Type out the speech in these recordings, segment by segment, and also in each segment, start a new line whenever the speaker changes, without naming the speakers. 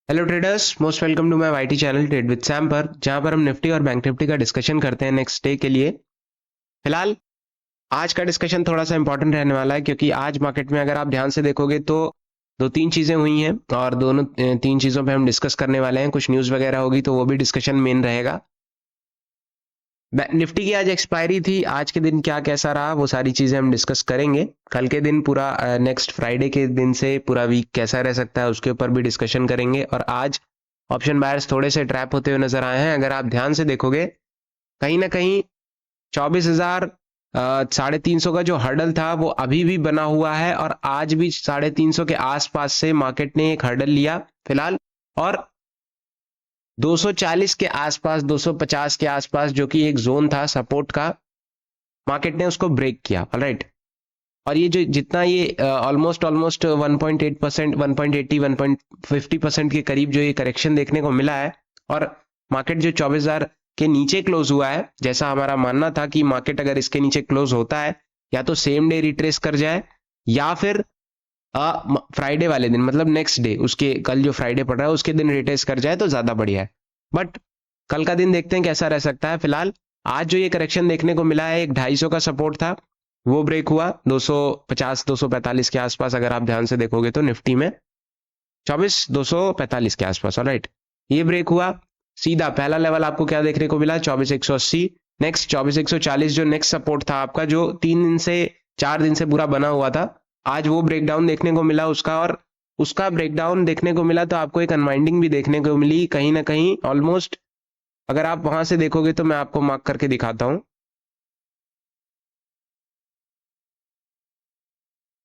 Hello traders, most welcome to my YT channel trade with Sam पर, जहां पर हम निफ्टी और बैंक निफ्टी का डिस्कशन करते हैं नेक्स्ट डे के लिए। फिलहाल आज का डिस्कशन थोड़ा सा इंपॉर्टेंट रहने वाला है, क्योंकि आज मार्केट में अगर आप ध्यान से देखोगे तो दो तीन चीजें हुई हैं और दोनों तीन चीजों पे हम डिस्कस करने वाले हैं। कुछ न्यूज वगैरह होगी तो वो भी डिस्कशन मेन रहेगा। निफ्टी की आज एक्सपायरी थी, आज के दिन क्या कैसा रहा वो सारी चीजें हम डिस्कस करेंगे। कल के दिन पूरा नेक्स्ट फ्राइडे के दिन से पूरा वीक कैसा रह सकता है उसके ऊपर भी डिस्कशन करेंगे। और आज ऑप्शन बायर्स थोड़े से ट्रैप होते हुए नजर आए हैं। अगर आप ध्यान से देखोगे कहीं ना कहीं 24,000 350 का जो हर्डल था वो अभी भी बना हुआ है, और आज भी 350 के आसपास से मार्केट ने एक हर्डल लिया फिलहाल। और 240 के आसपास, 250 के आसपास जो कि एक जोन था सपोर्ट का, मार्केट ने उसको ब्रेक किया। ऑलराइट, और ये जो जितना ये ऑलमोस्ट ऑलमोस्ट 1.8%, 1.80, 1.50% के करीब जो ये करेक्शन देखने को मिला है, और मार्केट जो 24,000 के नीचे क्लोज हुआ है, जैसा हमारा मानना था कि मार्केट अगर इसके नीचे क्लोज होता है या तो सेम डे रिट्रेस कर जाए या फिर फ्राइडे वाले दिन, मतलब नेक्स्ट डे, उसके कल जो फ्राइडे पड़ रहा है उसके दिन रिट्रेस कर जाए तो ज्यादा बढ़िया है। बट कल का दिन देखते हैं कैसा रह सकता है। फिलहाल आज जो ये करेक्शन देखने को मिला है, एक 250 का सपोर्ट था वो ब्रेक हुआ 250 245 के आसपास। अगर आप ध्यान से देखोगे तो निफ्टी में 24,245 के आसपास। ऑलराइट, ये ब्रेक हुआ, सीधा पहला लेवल आपको क्या देखने को मिला, 24,180। नेक्स्ट 24,140 जो नेक्स्ट सपोर्ट था आपका, जो 3 दिन से 4 दिन से पूरा बना हुआ था, आज वो ब्रेकडाउन देखने को मिला उसका। और उसका ब्रेकडाउन देखने को मिला तो आपको एक अनवाइंडिंग भी देखने को मिली कहीं ना कहीं ऑलमोस्ट। अगर आप वहां से देखोगे तो मैं आपको मार्क करके दिखाता हूं,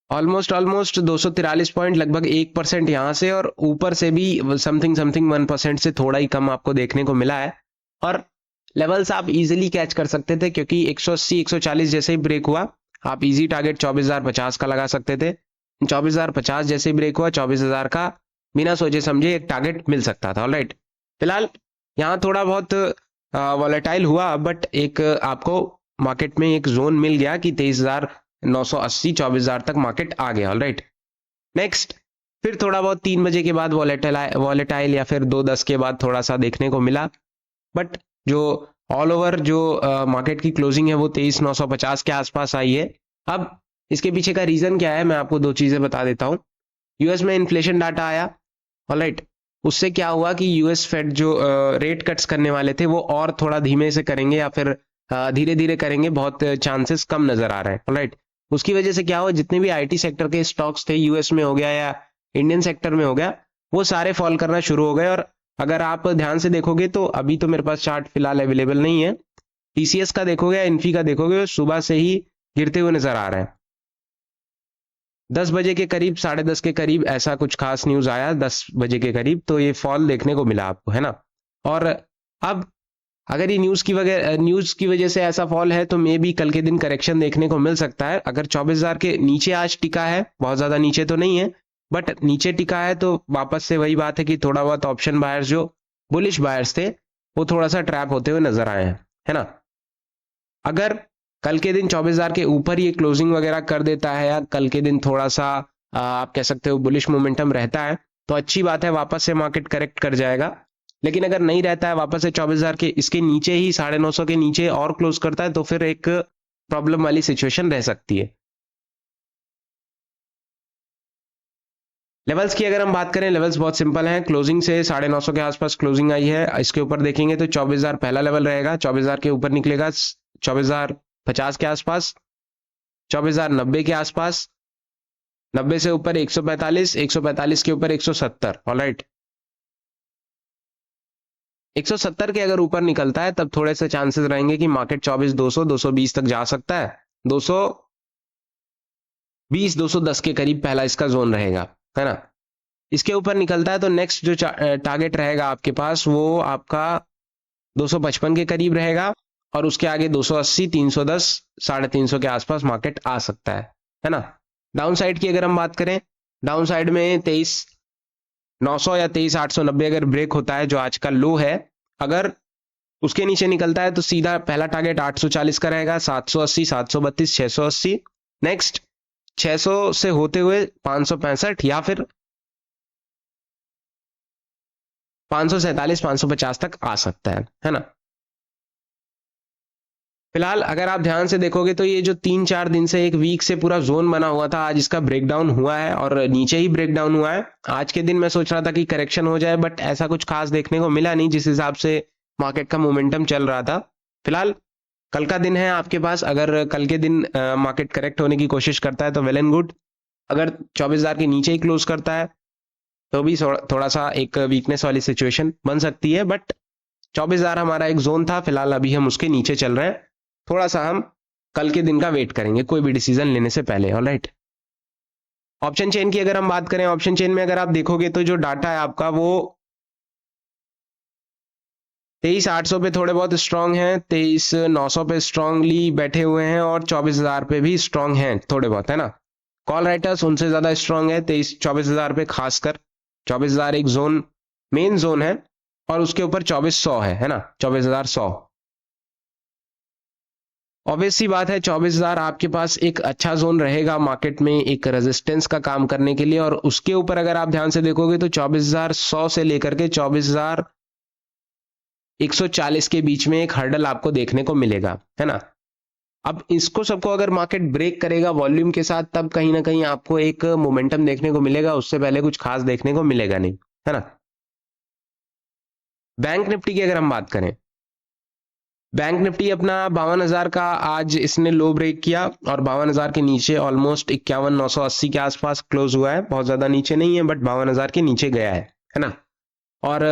ऑलमोस्ट ऑलमोस्ट 243 पॉइंट, लगभग 1% यहां से, और ऊपर से भी समथिंग समथिंग 1% से थोड़ा ही कम आपको देखने को मिला है। और लेवल्स आप इजीली कैच कर सकते थे, क्योंकि 180 140 जैसे ही ब्रेक हुआ आप इजी टारगेट 24,050 का लगा सकते थे। 24,050 जैसे ही ब्रेक हुआ 24,000 का बिना सोचे समझे एक टारगेट मिल सकता था। ऑलराइट, फिलहाल यहाँ थोड़ा बहुत वॉलेटाइल हुआ, बट एक आपको मार्केट में एक जोन मिल गया कि 23,980, 24,000 तक मार्केट आ गया। ऑलराइट, नेक्स्ट फिर थोड़ा बहुत 3 बजे के बाद वॉलेटाइल या फिर 2:10 के बाद थोड़ा सा देखने को मिला, बट जो ऑल ओवर जो मार्केट की क्लोजिंग है वो 23,950 के आसपास आई है। अब इसके पीछे का रीजन क्या है मैं आपको दो चीजें बता देता हूं। यूएस में इन्फ्लेशन डाटा आया। ऑलराइट, उससे क्या हुआ कि यूएस फेड जो रेट कट्स करने वाले थे वो और थोड़ा धीमे से करेंगे या फिर धीरे धीरे करेंगे, बहुत चांसेस कम नजर आ रहे हैं। ऑलराइट, उसकी वजह से क्या हुआ, जितने भी आईटी सेक्टर के स्टॉक्स थे यूएस में हो गया या इंडियन सेक्टर में हो गया, वो सारे फॉल करना शुरू हो गए। और अगर आप ध्यान से देखोगे तो अभी तो मेरे पास चार्ट फिलहाल अवेलेबल नहीं है, टीसीएस का देखोगे या इन्फी का देखोगे, सुबह से ही गिरते हुए नजर आ रहे हैं। 10 बजे के करीब, 10:30 के करीब ऐसा कुछ खास न्यूज आया, 10 बजे के करीब, तो ये फॉल देखने को मिला आपको, है ना। और अब अगर ये न्यूज की वजह से ऐसा फॉल है तो मे बी कल के दिन करेक्शन देखने को मिल सकता है। अगर 24,000 के नीचे आज टिका है, बहुत ज्यादा नीचे तो नहीं है बट नीचे टिका है, तो वापस से वही बात है कि थोड़ा बहुत ऑप्शन बायर्स जो बुलिश बायर्स थे वो थोड़ा सा ट्रैप होते हुए नजर आए हैं, है ना। अगर कल के दिन 24,000 के ऊपर ये क्लोजिंग वगैरह कर देता है, या कल के दिन थोड़ा सा आप कह सकते हो बुलिश मोमेंटम रहता है, तो अच्छी बात है, वापस से मार्केट करेक्ट कर जाएगा। लेकिन अगर नहीं रहता है, वापस से 24,000 के इसके नीचे ही 950 के नीचे और क्लोज करता है, तो फिर एक प्रॉब्लम वाली सिचुएशन रह सकती है। लेवल्स की अगर हम बात करें, लेवल्स बहुत सिंपल हैं। क्लोजिंग से 950 के आसपास क्लोजिंग आई है। इसके ऊपर देखेंगे तो 24,000 पहला लेवल रहेगा, 24,000 के ऊपर निकलेगा 24,050 के आसपास, 24,090 के आसपास, 90 से ऊपर 145, 145 के ऊपर 170। ऑलराइट, 170 के अगर ऊपर निकलता है तब थोड़े से चांसेस रहेंगे कि मार्केट 24,200 220 तक जा सकता है। 220 210 के करीब पहला इसका जोन रहेगा, है ना। इसके ऊपर निकलता है तो नेक्स्ट जो टारगेट रहेगा आपके पास वो आपका 255 के करीब रहेगा, और उसके आगे 280, 310, 350 के आसपास मार्केट आ सकता है ना। डाउन साइड की अगर हम बात करें, डाउन साइड में 23,900 या 23,890 अगर ब्रेक होता है, जो आज का लो है, अगर उसके नीचे निकलता है तो सीधा पहला टारगेट 840 का रहेगा, 780, 732, 680। नेक्स्ट 600 से होते हुए 565 या फिर 547 550 तक आ सकता है ना। फिलहाल अगर आप ध्यान से देखोगे तो ये जो 3-4 दिन से एक वीक से पूरा जोन बना हुआ था, आज इसका ब्रेकडाउन हुआ है और नीचे ही ब्रेकडाउन हुआ है। आज के दिन मैं सोच रहा था कि करेक्शन हो जाए, बट ऐसा कुछ खास देखने को मिला नहीं जिस हिसाब से मार्केट का मोमेंटम चल रहा था। फिलहाल कल का दिन है आपके पास, अगर कल के दिन मार्केट करेक्ट होने की कोशिश करता है तो वेल एंड गुड। अगर 24,000 के नीचे ही क्लोज करता है तो भी थोड़ा सा एक वीकनेस वाली सिचुएशन बन सकती है, बट 24,000 हमारा एक जोन था। फिलहाल अभी हम उसके नीचे चल रहे हैं, थोड़ा सा हम कल के दिन का वेट करेंगे कोई भी डिसीजन लेने से पहले। ऑलराइट, ऑप्शन चेन की अगर हम बात करें, ऑप्शन चेन में अगर आप देखोगे तो जो डाटा है आपका वो 23,800 पे थोड़े बहुत स्ट्रांग हैं, 23,900 पे स्ट्रांगली बैठे हुए हैं और 24,000 पे भी स्ट्रांग हैं थोड़े बहुत, है ना। कॉल राइटर्स उनसे ज्यादा स्ट्रांग है 24,000 पे, खासकर 24,000 एक जोन, मेन जोन है, और उसके ऊपर 24,100 है ना, 24,100। ऑब्वियस सी बात है 24,000 आपके पास एक अच्छा जोन रहेगा मार्केट में एक रेजिस्टेंस का काम करने के लिए, और उसके ऊपर अगर आप ध्यान से देखोगे तो 24,100 से लेकर के 24,140 के बीच में एक हर्डल आपको देखने को मिलेगा, है ना। अब इसको सबको अगर मार्केट ब्रेक करेगा वॉल्यूम के साथ, तब कहीं ना कहीं आपको एक मोमेंटम देखने को मिलेगा, उससे पहले कुछ खास देखने को मिलेगा नहीं, है ना। बैंक निफ्टी की अगर हम बात करें, बैंक निफ्टी अपना 52,000 का आज इसने लो ब्रेक किया और 52,000 के नीचे ऑलमोस्ट 51,980 के आसपास क्लोज हुआ है। बहुत ज्यादा नीचे नहीं है, बट 52,000 के नीचे गया है ना। और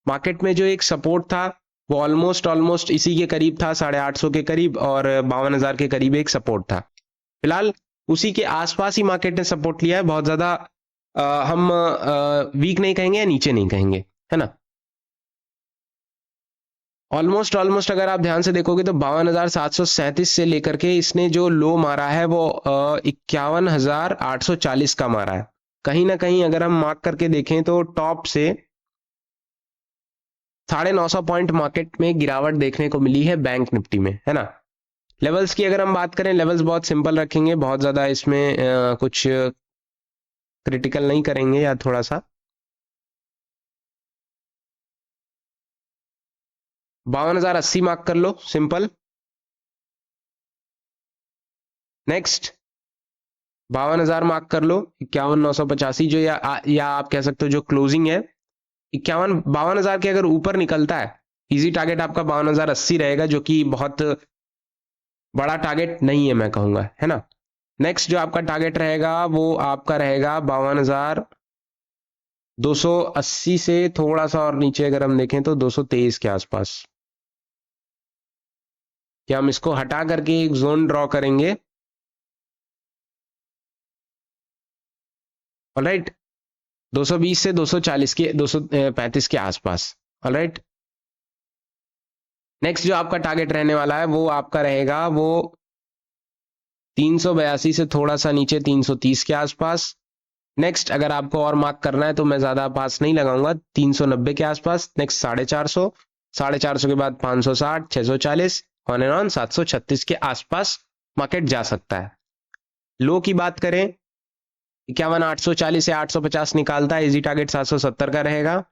मार्केट में जो एक सपोर्ट था वो ऑलमोस्ट इसी के करीब था, 850 के करीब, और 52,000 के करीब एक सपोर्ट था। फिलहाल उसी के आसपास ही मार्केट ने सपोर्ट लिया है, बहुत ज्यादा हम वीक नहीं कहेंगे या नीचे नहीं कहेंगे, है ना। ऑलमोस्ट अगर आप ध्यान से देखोगे तो 52,737 से लेकर के इसने जो लो मारा है वो 51,840 का मारा है। कहीं ना कहीं अगर हम मार्क करके देखें तो टॉप से 950 पॉइंट मार्केट में गिरावट देखने को मिली है बैंक निफ्टी में, है ना। लेवल्स की अगर हम बात करें, लेवल्स बहुत सिंपल रखेंगे, बहुत ज्यादा इसमें कुछ क्रिटिकल नहीं करेंगे, या थोड़ा सा 52,080 मार्क कर लो, सिंपल। नेक्स्ट 52,000 मार्क कर लो, 51,985 जो या आप कह सकते हो जो क्लोजिंग है 52,000 के अगर ऊपर निकलता है, इजी टारगेट आपका 52,080 रहेगा, जो कि बहुत बड़ा टारगेट नहीं है मैं कहूंगा, है ना। नेक्स्ट जो आपका टारगेट रहेगा वो आपका रहेगा 52,280 से थोड़ा सा और नीचे अगर हम देखें तो 223 के आसपास। क्या हम इसको हटा करके एक जोन ड्रॉ करेंगे, ऑलराइट, 220 से 240 के 235 के आसपास, ऑलराइट। नेक्स्ट जो आपका टारगेट रहने वाला है वो आपका रहेगा वो 382 से थोड़ा सा नीचे 330 के आसपास। नेक्स्ट अगर आपको और मार्क करना है तो मैं ज्यादा पास नहीं लगाऊंगा, 390 के आसपास। नेक्स्ट 450, 450 के बाद 560, 640 ऑन एंड ऑन 736 के आसपास मार्केट जा सकता है। लो की बात करें, 51,840 से 850 निकालता है, इजी टारगेट 770 का रहेगा।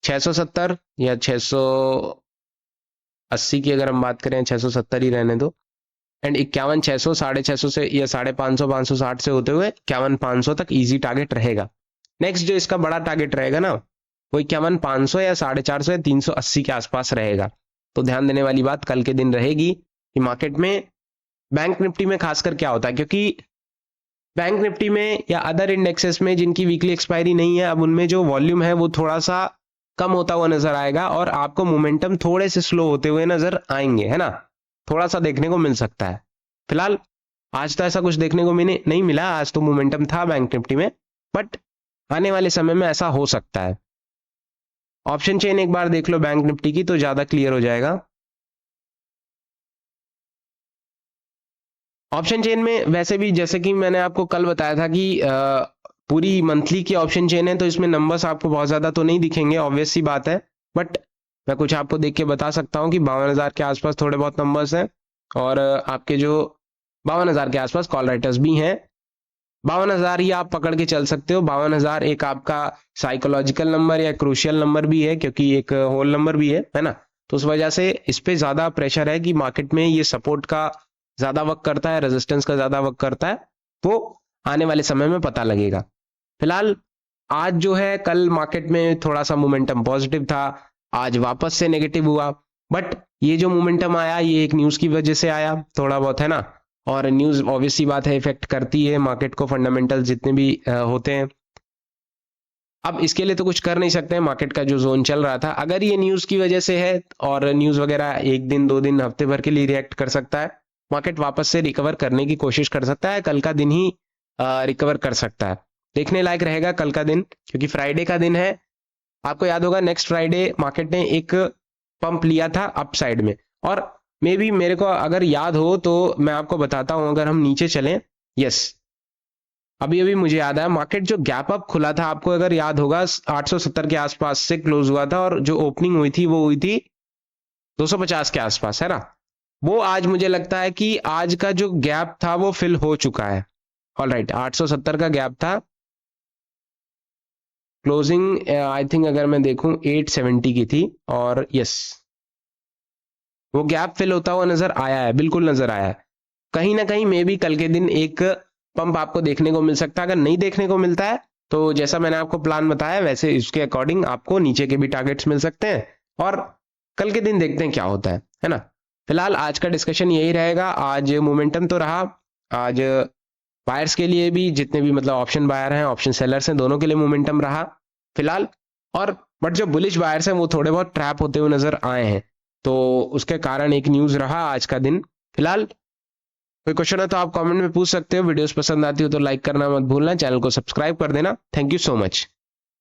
670 या 680 की अगर हम बात करें, 670 ही रहने दो। एंड 51,600, 650 से या 550, 560 से होते हुए 51,500 तक इजी टारगेट रहेगा। नेक्स्ट जो इसका बड़ा टारगेट रहेगा ना, वो 51,500 या 450 या 380 के आसपास रहेगा। तो ध्यान देने वाली बात कल के दिन रहेगी कि मार्केट में बैंक निफ्टी में खासकर क्या होता है, क्योंकि बैंक निफ्टी में या अदर इंडेक्सेस में जिनकी वीकली एक्सपायरी नहीं है, अब उनमें जो वॉल्यूम है वो थोड़ा सा कम होता हुआ नजर आएगा और आपको मोमेंटम थोड़े से स्लो होते हुए नजर आएंगे, है ना। थोड़ा सा देखने को मिल सकता है। फिलहाल आज तो ऐसा कुछ देखने को नहीं मिला, आज तो मोमेंटम था बैंक निफ्टी में, बट आने वाले समय में ऐसा हो सकता है। ऑप्शन चेन एक बार देख लो बैंक निफ्टी की तो ज्यादा क्लियर हो जाएगा। ऑप्शन चेन में वैसे भी जैसे कि मैंने आपको कल बताया था कि पूरी मंथली की ऑप्शन चेन है, तो इसमें नंबर्स आपको बहुत ज्यादा तो नहीं दिखेंगे, ऑब्वियस सी बात है, बट मैं कुछ आपको देख के बता सकता हूँ कि 52,000 के आसपास थोड़े बहुत नंबर्स हैं और आपके जो 52,000 के आसपास कॉल राइटर्स भी हैं। 52,000 ही आप पकड़ के चल सकते हो। 52,000 एक आपका साइकोलॉजिकल नंबर या क्रूशियल नंबर भी है, क्योंकि एक होल नंबर भी है ना। तो उस वजह से इस पे ज्यादा प्रेशर है कि मार्केट में ये सपोर्ट का ज्यादा वर्क करता है, रेजिस्टेंस का ज्यादा वर्क करता है, वो आने वाले समय में पता लगेगा। फिलहाल आज जो है, कल मार्केट में थोड़ा सा मोमेंटम पॉजिटिव था, आज वापस से नेगेटिव हुआ, बट ये जो मोमेंटम आया ये एक न्यूज की वजह से आया थोड़ा बहुत, है ना। और न्यूज ऑब्वियस सी बात है इफेक्ट करती है मार्केट को, फंडामेंटल जितने भी होते हैं। अब इसके लिए तो कुछ कर नहीं सकते हैं, मार्केट का जो जोन चल रहा था, अगर ये न्यूज की वजह से है और न्यूज वगैरह एक दिन 2 दिन हफ्ते भर के लिए रिएक्ट कर सकता है, मार्केट वापस से रिकवर करने की कोशिश कर सकता है, कल का दिन ही रिकवर कर सकता है। देखने लायक रहेगा कल का दिन, क्योंकि फ्राइडे का दिन है। आपको याद होगा नेक्स्ट फ्राइडे मार्केट ने एक पंप लिया था अपसाइड में, और मे बी मेरे को अगर याद हो तो मैं आपको बताता हूं, अगर हम नीचे चलें, यस अभी अभी मुझे याद आया, मार्केट जो गैप अप खुला था, आपको अगर याद होगा 870 के आसपास से क्लोज हुआ था, और जो ओपनिंग हुई थी वो हुई थी 250 के आसपास, है ना। वो आज मुझे लगता है कि आज का जो गैप था वो फिल हो चुका है। ऑलराइट, 870 का गैप था, क्लोजिंग आई थिंक अगर मैं देखूं 870 की थी, और यस वो गैप फिल होता हुआ नजर आया है, बिल्कुल नजर आया है। कहीं ना कहीं मे भी कल के दिन एक पंप आपको देखने को मिल सकता है। अगर नहीं देखने को मिलता है तो जैसा मैंने आपको प्लान बताया वैसे इसके अकॉर्डिंग आपको नीचे के भी टारगेट्स मिल सकते हैं, और कल के दिन देखते हैं क्या होता है ना। फिलहाल आज का डिस्कशन यही रहेगा। आज मोमेंटम तो रहा, आज बायर्स के लिए भी, जितने भी मतलब ऑप्शन बायर हैं, ऑप्शन सेलर्स हैं, दोनों के लिए मोमेंटम रहा फिलहाल। और बट जो बुलिश बायर्स हैं वो थोड़े बहुत ट्रैप होते हुए नजर आए हैं, तो उसके कारण एक न्यूज रहा आज का दिन। फिलहाल कोई क्वेश्चन है तो आप कमेंट में पूछ सकते हो। वीडियोस पसंद आती हो तो लाइक करना मत भूलना, चैनल को सब्सक्राइब कर देना। Thank you so much.